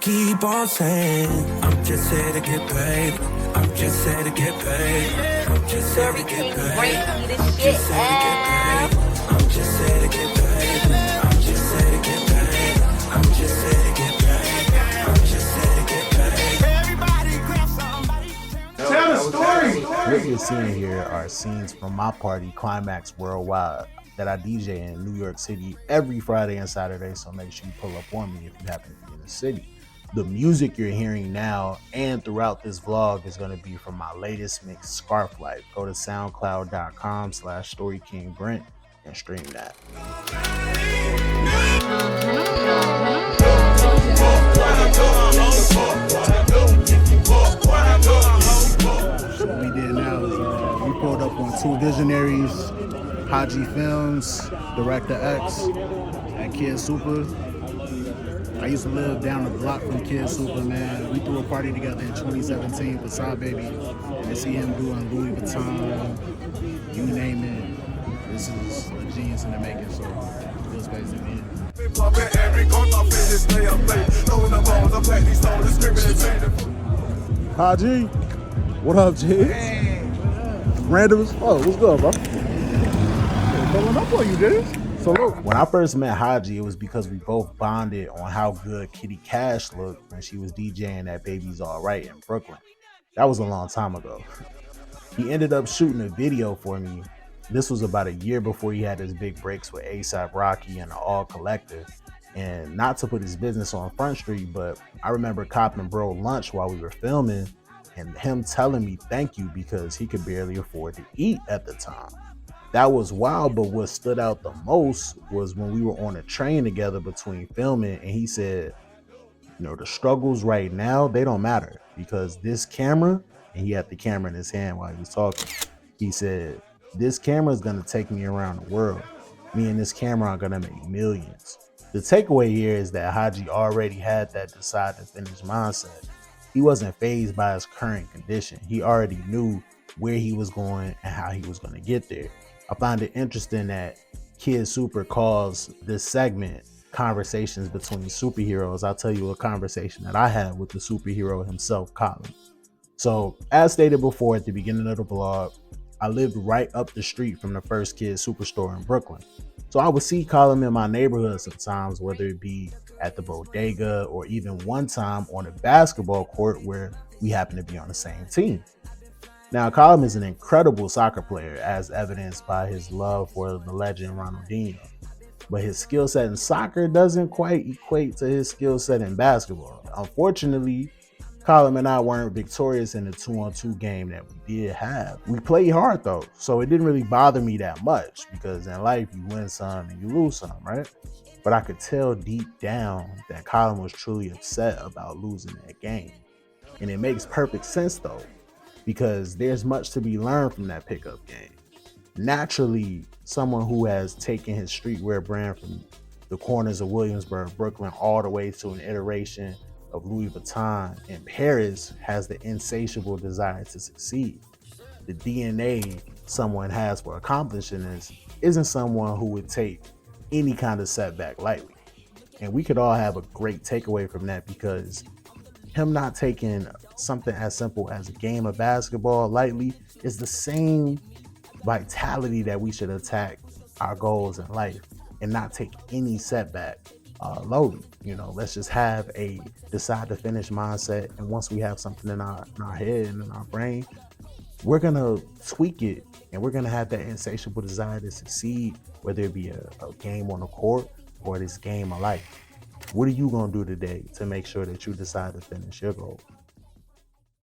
keep on saying, I'm just here to get paid. I'm just here to get paid. I'm just here to get paid. I'm just here to get paid. I'm just here to get paid. I'm just here to get paid. I'm just here to get paid. I'm just here to get paid. Everybody grab somebody. Tell the story. What you're seeing here are scenes from my party, CLIMAX Worldwide, that I DJ in New York City every Friday and Saturday, so make sure you pull up on me if you happen to be in the city. The music you're hearing now and throughout this vlog is going to be from my latest mix, Scarf Life. Go to soundcloud.com/StoryKingBrent and stream that. So what we did now is we pulled up on two visionaries, Hidji Films, Director X, and KidSuper. I used to live down the block from KidSuper, man. We threw a party together in 2017 for Side Baby, and to see him doing Louis Vuitton, you name it, this is a genius in the making, so good space to be in. Hidji, what up, G? Hey. Random as fuck. What's good, bro? Coming up on you, dude. Salute. When I first met Hidji, it was because we both bonded on how good Kitty Cash looked when she was DJing at Baby's Alright in Brooklyn. That was a long time ago. He ended up shooting a video for me. This was about a year before he had his big breaks with A$AP Rocky and the All Collective. And not to put his business on Front Street, but I remember copping bro lunch while we were filming and him telling me thank you because he could barely afford to eat at the time. That was wild, but what stood out the most was when we were on a train together between filming and he said, you know, the struggles right now, they don't matter because this camera, and he had the camera in his hand while he was talking, he said, this camera is gonna take me around the world. Me and this camera are gonna make millions. The takeaway here is that Hidji already had that decide to finish mindset. He wasn't fazed by his current condition. He already knew where he was going and how he was gonna get there. I find it interesting that KidSuper calls this segment Conversations Between Superheroes. I'll tell you a conversation that I had with the superhero himself, Colin. So as stated before at the beginning of the vlog, I lived right up the street from the first KidSuper store in Brooklyn. So I would see Colin in my neighborhood sometimes, whether it be at the bodega or even one time on a basketball court where we happen to be on the same team. Now, Colin is an incredible soccer player, as evidenced by his love for the legend Ronaldinho. But his skill set in soccer doesn't quite equate to his skill set in basketball. Unfortunately, Colin and I weren't victorious in the 2-on-2 game that we did have. We played hard though, so it didn't really bother me that much because in life you win some and you lose some, right? But I could tell deep down that Colin was truly upset about losing that game. And it makes perfect sense though, because there's much to be learned from that pickup game. Naturally, someone who has taken his streetwear brand from the corners of Williamsburg, Brooklyn, all the way to an iteration of Louis Vuitton in Paris has the insatiable desire to succeed. The DNA someone has for accomplishing this isn't someone who would take any kind of setback lightly. And we could all have a great takeaway from that because him not taking something as simple as a game of basketball lightly is the same vitality that we should attack our goals in life and not take any setback lowly. You know, let's just have a decide to finish mindset. And once we have something in our head and in our brain, we're gonna tweak it and we're gonna have that insatiable desire to succeed, whether it be a game on the court or this game of life. What are you gonna do today to make sure that you decide to finish your goal?